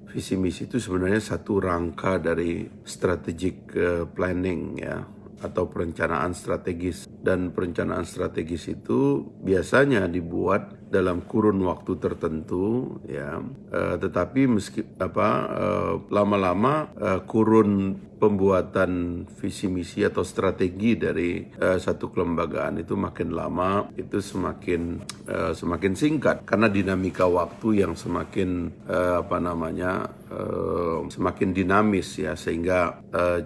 Visi misi itu sebenarnya satu rangka dari strategic planning ya, atau perencanaan strategis. Dan perencanaan strategis itu biasanya dibuat dalam kurun waktu tertentu ya, tetapi lama-lama kurun pembuatan visi misi atau strategi dari satu kelembagaan itu makin lama itu semakin singkat karena dinamika waktu yang semakin semakin dinamis ya, sehingga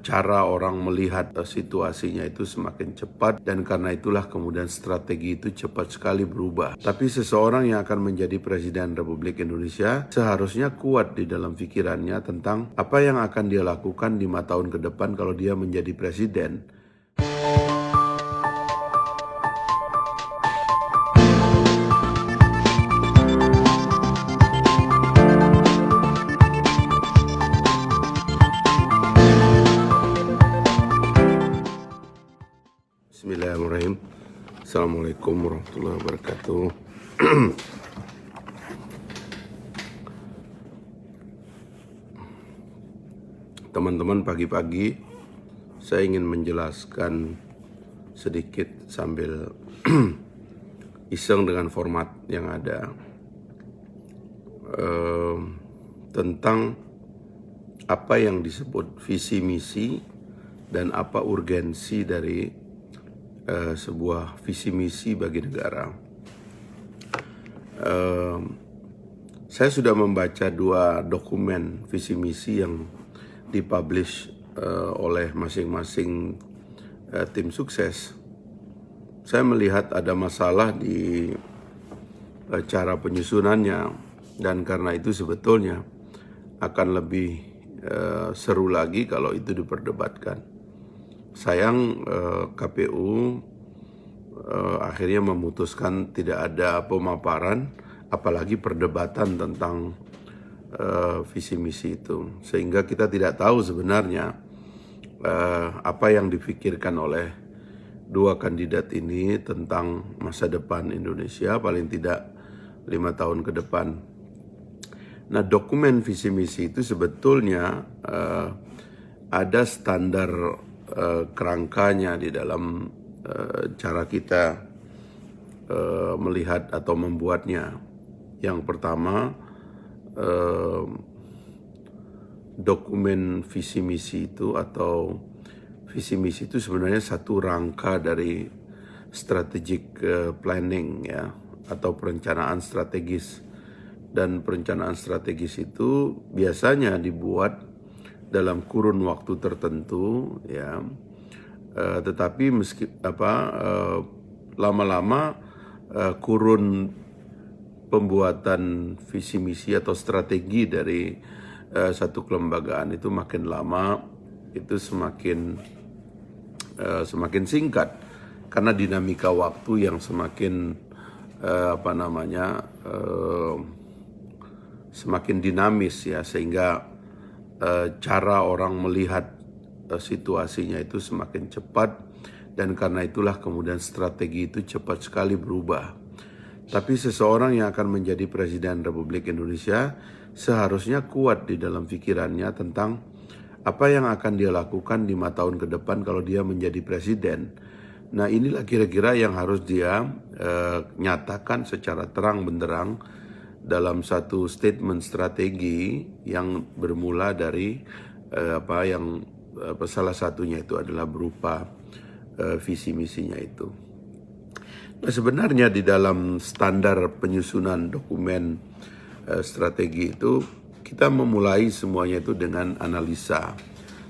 cara orang melihat situasinya itu semakin cepat, dan karena itulah kemudian strategi itu cepat sekali berubah. Tapi seseorang yang akan menjadi Presiden Republik Indonesia seharusnya kuat di dalam pikirannya tentang apa yang akan dia lakukan 5 tahun ke depan kalau dia menjadi presiden. Bismillahirrahmanirrahim. Assalamualaikum warahmatullahi wabarakatuh. Teman-teman, pagi-pagi saya ingin menjelaskan sedikit sambil iseng dengan format yang ada tentang apa yang disebut visi misi dan apa urgensi dari sebuah visi misi bagi negara. Saya sudah membaca 2 dokumen visi misi yang dipublish oleh masing-masing tim sukses. Saya melihat ada masalah di cara penyusunannya, dan karena itu sebetulnya akan lebih seru lagi kalau itu diperdebatkan. Sayang KPU akhirnya memutuskan tidak ada pemaparan, apalagi perdebatan tentang visi misi itu, sehingga kita tidak tahu sebenarnya apa yang dipikirkan oleh 2 kandidat ini tentang masa depan Indonesia, paling tidak 5 tahun ke depan. Nah, dokumen visi misi itu sebetulnya ada standar kerangkanya di dalam cara kita melihat atau membuatnya. Yang pertama, dokumen visi misi itu atau visi misi itu sebenarnya satu rangka dari strategic planning ya, atau perencanaan strategis. Dan perencanaan strategis itu biasanya dibuat dalam kurun waktu tertentu ya, tetapi lama-lama kurun pembuatan visi misi atau strategi dari satu kelembagaan itu makin lama itu semakin singkat karena dinamika waktu yang semakin semakin dinamis ya, sehingga cara orang melihat situasinya itu semakin cepat, dan karena itulah kemudian strategi itu cepat sekali berubah. Tapi seseorang yang akan menjadi Presiden Republik Indonesia seharusnya kuat di dalam pikirannya tentang apa yang akan dia lakukan 5 tahun ke depan kalau dia menjadi presiden. Nah, inilah kira-kira yang harus dia nyatakan secara terang benderang dalam satu statement strategi yang bermula dari salah satunya itu adalah berupa visi misinya itu. Nah, sebenarnya di dalam standar penyusunan dokumen strategi itu kita memulai semuanya itu dengan analisa.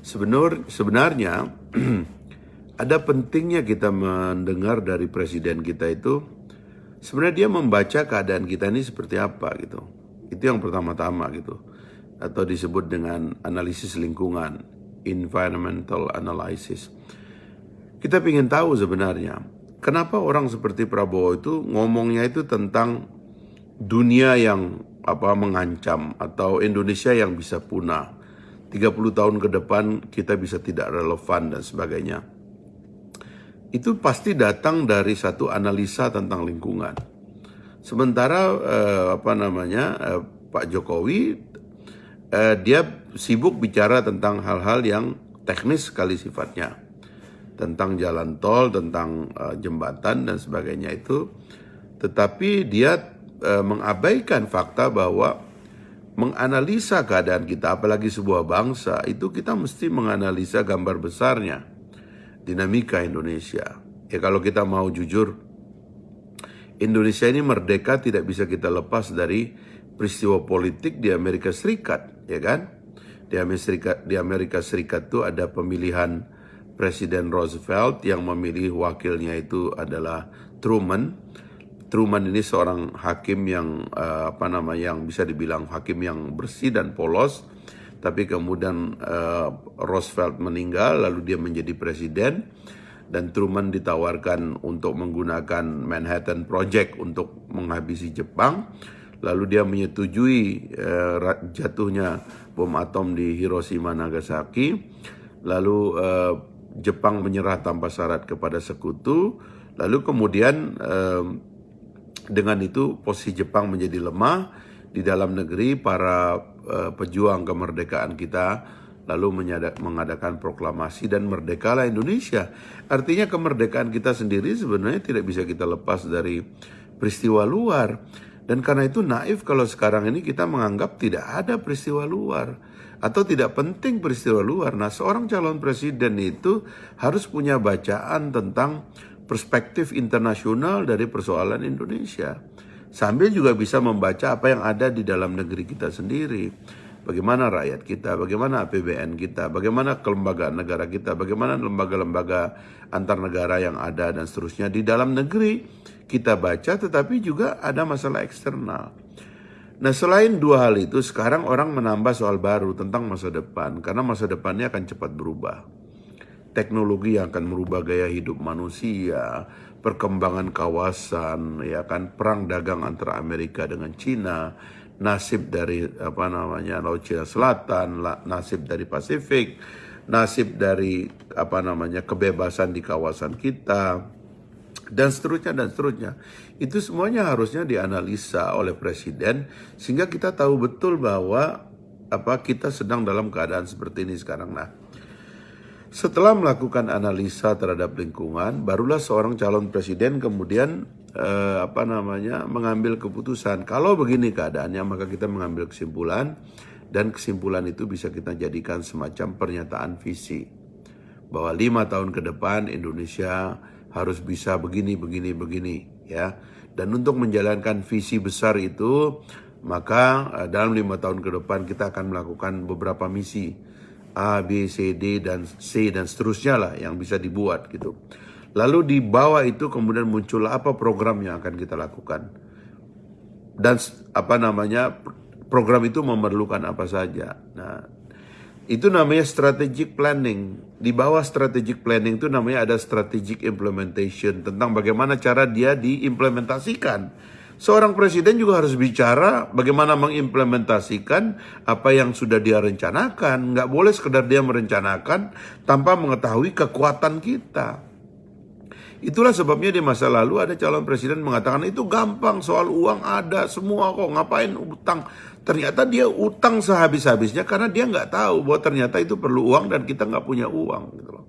Sebenarnya ada pentingnya kita mendengar dari presiden kita itu sebenarnya dia membaca keadaan kita ini seperti apa gitu. Itu yang pertama-tama gitu. Atau disebut dengan analisis lingkungan, environmental analysis. Kita ingin tahu sebenarnya kenapa orang seperti Prabowo itu ngomongnya itu tentang dunia yang mengancam atau Indonesia yang bisa punah. 30 tahun ke depan kita bisa tidak relevan dan sebagainya. Itu pasti datang dari satu analisa tentang lingkungan. Sementara Pak Jokowi dia sibuk bicara tentang hal-hal yang teknis sekali sifatnya, tentang jalan tol, tentang jembatan dan sebagainya itu. Tetapi dia mengabaikan fakta bahwa menganalisa keadaan kita, apalagi sebuah bangsa, itu kita mesti menganalisa gambar besarnya, dinamika Indonesia. Ya kalau kita mau jujur, Indonesia ini merdeka tidak bisa kita lepas dari peristiwa politik di Amerika Serikat, ya kan? Di Amerika Serikat itu ada pemilihan Presiden Roosevelt yang memilih wakilnya itu adalah Truman. Truman ini seorang hakim yang yang bisa dibilang hakim yang bersih dan polos, tapi kemudian Roosevelt meninggal lalu dia menjadi presiden dan Truman ditawarkan untuk menggunakan Manhattan Project untuk menghabisi Jepang, lalu dia menyetujui jatuhnya bom atom di Hiroshima Nagasaki, lalu Jepang menyerah tanpa syarat kepada sekutu, lalu kemudian dengan itu posisi Jepang menjadi lemah di dalam negeri. Para pejuang kemerdekaan kita lalu mengadakan proklamasi dan merdekalah Indonesia. Artinya kemerdekaan kita sendiri sebenarnya tidak bisa kita lepas dari peristiwa luar. Dan karena itu naif kalau sekarang ini kita menganggap tidak ada peristiwa luar atau tidak penting peristiwa luar. Nah, seorang calon presiden itu harus punya bacaan tentang perspektif internasional dari persoalan Indonesia, sambil juga bisa membaca apa yang ada di dalam negeri kita sendiri. Bagaimana rakyat kita, bagaimana APBN kita, bagaimana kelembagaan negara kita, bagaimana lembaga-lembaga antar negara yang ada dan seterusnya di dalam negeri kita baca, tetapi juga ada masalah eksternal. Nah, selain dua hal itu, sekarang orang menambah soal baru tentang masa depan, karena masa depannya akan cepat berubah. Teknologi yang akan merubah gaya hidup manusia, perkembangan kawasan, ya kan, perang dagang antara Amerika dengan Cina, nasib dari Laut Cina Selatan, nasib dari Pasifik, nasib dari kebebasan di kawasan kita, dan seterusnya dan seterusnya. Itu semuanya harusnya dianalisa oleh presiden sehingga kita tahu betul bahwa kita sedang dalam keadaan seperti ini sekarang. Nah, setelah melakukan analisa terhadap lingkungan, barulah seorang calon presiden kemudian mengambil keputusan. Kalau begini keadaannya, maka kita mengambil kesimpulan, dan kesimpulan itu bisa kita jadikan semacam pernyataan visi bahwa 5 tahun ke depan Indonesia harus bisa begini ya. Dan untuk menjalankan visi besar itu, maka dalam 5 tahun ke depan kita akan melakukan beberapa misi A, B, C, D, dan C, dan seterusnya lah yang bisa dibuat gitu. Lalu di bawah itu kemudian muncul apa program yang akan kita lakukan. Dan program itu memerlukan apa saja. Nah, itu namanya strategic planning. Di bawah strategic planning itu namanya ada strategic implementation, tentang bagaimana cara dia diimplementasikan. Seorang presiden juga harus bicara bagaimana mengimplementasikan apa yang sudah dia rencanakan. Nggak boleh sekedar dia merencanakan tanpa mengetahui kekuatan kita. Itulah sebabnya di masa lalu ada calon presiden mengatakan itu gampang, soal uang ada semua kok, ngapain utang. Ternyata dia utang sehabis-habisnya karena dia nggak tahu bahwa ternyata itu perlu uang dan kita nggak punya uang. Gitu loh.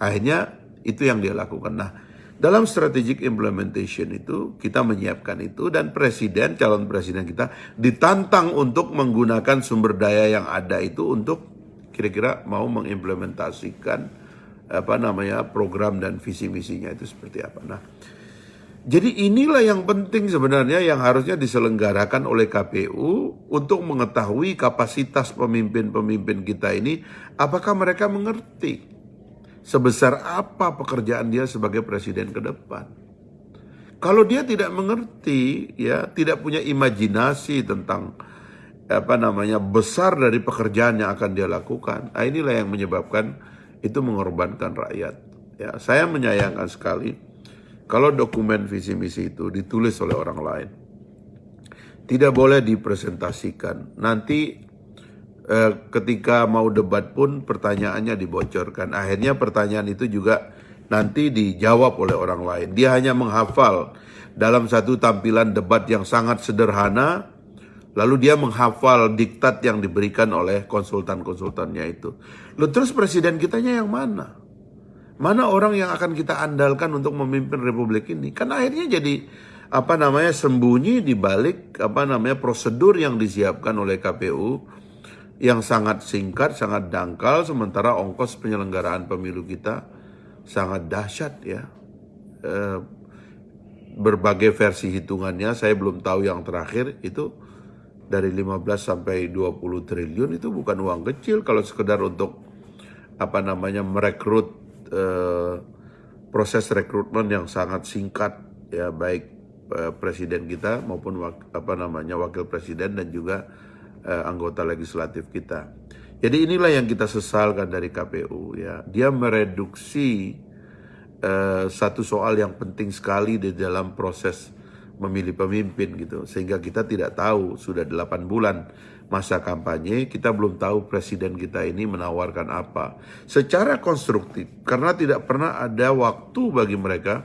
Akhirnya itu yang dia lakukan. Nah, dalam strategic implementation itu kita menyiapkan itu, dan calon presiden kita ditantang untuk menggunakan sumber daya yang ada itu untuk kira-kira mau mengimplementasikan program dan visi misinya itu seperti apa. Nah, jadi inilah yang penting sebenarnya yang harusnya diselenggarakan oleh KPU untuk mengetahui kapasitas pemimpin-pemimpin kita ini, apakah mereka mengerti sebesar apa pekerjaan dia sebagai presiden ke depan. Kalau dia tidak mengerti, ya, tidak punya imajinasi tentang besar dari pekerjaan yang akan dia lakukan, inilah yang menyebabkan itu mengorbankan rakyat. Ya, saya menyayangkan sekali kalau dokumen visi misi itu ditulis oleh orang lain. Tidak boleh dipresentasikan. Nanti ketika mau debat pun pertanyaannya dibocorkan. Akhirnya pertanyaan itu juga nanti dijawab oleh orang lain. Dia hanya menghafal dalam satu tampilan debat yang sangat sederhana, Lalu dia menghafal diktat yang diberikan oleh konsultan-konsultannya itu. Lalu terus presiden kitanya yang mana? Mana orang yang akan kita andalkan untuk memimpin republik ini? Kan akhirnya jadi sembunyi di balik prosedur yang disiapkan oleh KPU yang sangat singkat, sangat dangkal, sementara ongkos penyelenggaraan pemilu kita sangat dahsyat ya. Berbagai versi hitungannya, saya belum tahu yang terakhir itu dari 15 sampai 20 triliun itu bukan uang kecil kalau sekedar untuk merekrut proses rekrutmen yang sangat singkat ya, baik presiden kita maupun wakil presiden dan juga anggota legislatif kita. Jadi inilah yang kita sesalkan dari KPU ya. Dia mereduksi satu soal yang penting sekali di dalam proses memilih pemimpin gitu. Sehingga kita tidak tahu, sudah 8 bulan masa kampanye, kita belum tahu presiden kita ini menawarkan apa. Secara konstruktif, karena tidak pernah ada waktu bagi mereka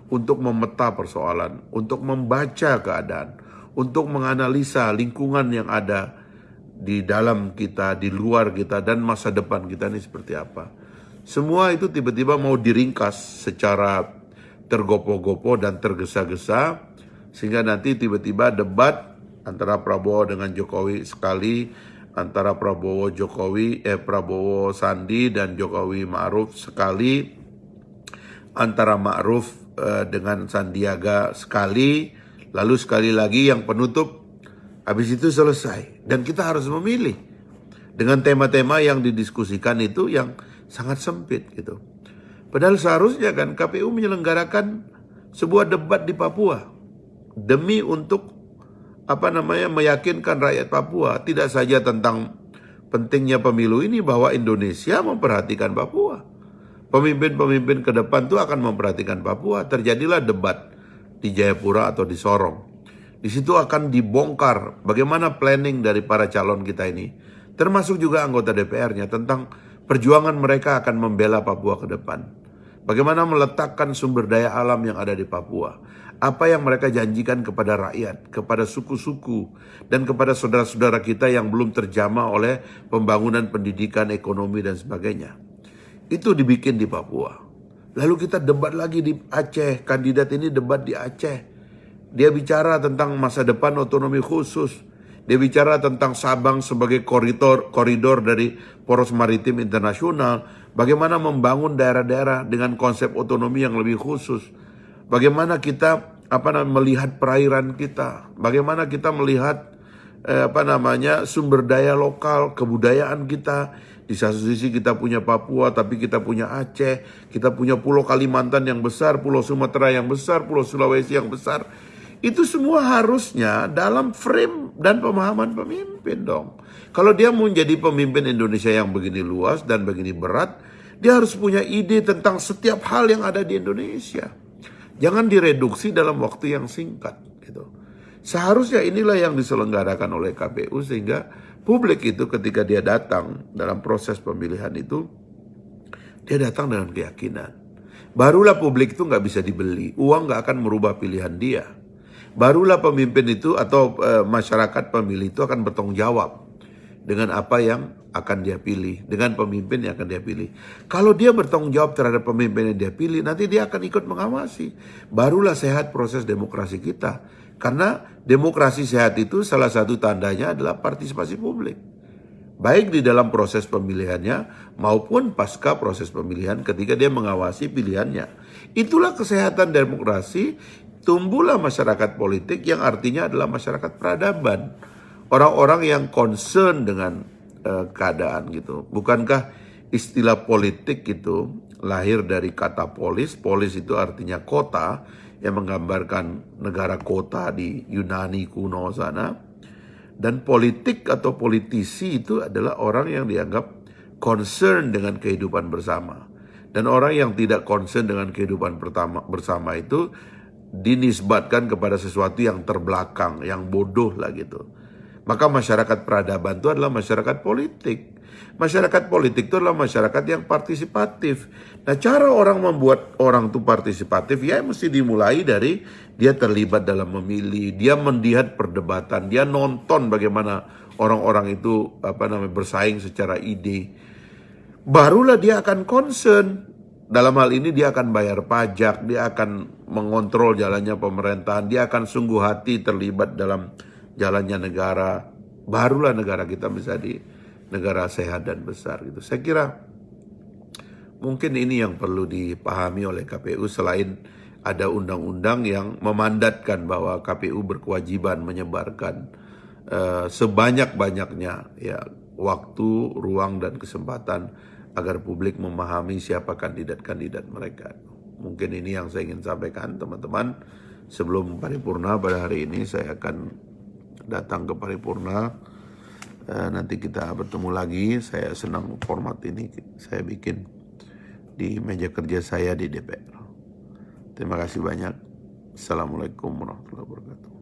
untuk memeta persoalan, untuk membaca keadaan, untuk menganalisa lingkungan yang ada di dalam kita, di luar kita, dan masa depan kita ini seperti apa. Semua itu tiba-tiba mau diringkas secara tergopoh-gopoh dan tergesa-gesa, sehingga nanti tiba-tiba debat antara Prabowo dengan Jokowi sekali, antara Prabowo Sandi dan Jokowi Ma'ruf sekali, antara Ma'ruf dengan Sandiaga sekali, lalu sekali lagi yang penutup, habis itu selesai. Dan kita harus memilih dengan tema-tema yang didiskusikan itu yang sangat sempit gitu. Padahal seharusnya kan KPU menyelenggarakan sebuah debat di Papua demi untuk meyakinkan rakyat Papua tidak saja tentang pentingnya pemilu ini, bahwa Indonesia memperhatikan Papua. Pemimpin-pemimpin ke depan itu akan memperhatikan Papua. Terjadilah debat di Jayapura atau di Sorong. Di situ akan dibongkar bagaimana planning dari para calon kita ini, termasuk juga anggota DPR-nya, tentang perjuangan mereka akan membela Papua ke depan. Bagaimana meletakkan sumber daya alam yang ada di Papua. Apa yang mereka janjikan kepada rakyat, kepada suku-suku, dan kepada saudara-saudara kita yang belum terjamah oleh pembangunan pendidikan, ekonomi, dan sebagainya. Itu dibikin di Papua. Lalu kita debat lagi di Aceh. Kandidat ini debat di Aceh. Dia bicara tentang masa depan otonomi khusus. Dia bicara tentang Sabang sebagai koridor dari poros maritim internasional. Bagaimana membangun daerah-daerah dengan konsep otonomi yang lebih khusus. Bagaimana kita melihat perairan kita. Bagaimana kita melihat sumber daya lokal, kebudayaan kita. Di satu sisi kita punya Papua, tapi kita punya Aceh, kita punya Pulau Kalimantan yang besar, Pulau Sumatera yang besar, Pulau Sulawesi yang besar. Itu semua harusnya dalam frame dan pemahaman pemimpin dong. Kalau dia mau menjadi pemimpin Indonesia yang begini luas dan begini berat, dia harus punya ide tentang setiap hal yang ada di Indonesia. Jangan direduksi dalam waktu yang singkat gitu. Seharusnya inilah yang diselenggarakan oleh KPU, sehingga publik itu ketika dia datang dalam proses pemilihan itu, dia datang dengan keyakinan. Barulah publik itu nggak bisa dibeli, uang nggak akan merubah pilihan dia. Barulah pemimpin itu atau masyarakat pemilih itu akan bertanggung jawab dengan apa yang akan dia pilih, dengan pemimpin yang akan dia pilih. Kalau dia bertanggung jawab terhadap pemimpin yang dia pilih, nanti dia akan ikut mengawasi. Barulah sehat proses demokrasi kita. Karena demokrasi sehat itu salah satu tandanya adalah partisipasi publik. Baik di dalam proses pemilihannya maupun pasca proses pemilihan ketika dia mengawasi pilihannya. Itulah kesehatan demokrasi, tumbuhlah masyarakat politik yang artinya adalah masyarakat peradaban. Orang-orang yang concern dengan keadaan gitu. Bukankah istilah politik itu lahir dari kata polis? Polis itu artinya kota, yang menggambarkan negara kota di Yunani kuno sana. Dan politik atau politisi itu adalah orang yang dianggap concern dengan kehidupan bersama. Dan orang yang tidak concern dengan kehidupan bersama itu dinisbatkan kepada sesuatu yang terbelakang, yang bodoh lah gitu. Maka masyarakat peradaban itu adalah masyarakat politik. Masyarakat politik itu adalah masyarakat yang partisipatif. Nah, cara orang membuat orang itu partisipatif ya mesti dimulai dari dia terlibat dalam memilih, dia melihat perdebatan, dia nonton bagaimana orang-orang itu bersaing secara ide. Barulah dia akan concern. Dalam hal ini dia akan bayar pajak, dia akan mengontrol jalannya pemerintahan, dia akan sungguh hati terlibat dalam jalannya negara. Barulah negara kita bisa di negara sehat dan besar gitu. Saya kira mungkin ini yang perlu dipahami oleh KPU, selain ada undang-undang yang memandatkan bahwa KPU berkewajiban menyebarkan sebanyak-banyaknya ya waktu, ruang dan kesempatan agar publik memahami siapa kandidat-kandidat mereka. Mungkin ini yang saya ingin sampaikan teman-teman. Sebelum paripurna pada hari ini saya akan datang ke paripurna. Nanti kita bertemu lagi. Saya senang format ini saya bikin di meja kerja saya di DPR. Terima kasih banyak. Assalamualaikum warahmatullahi wabarakatuh.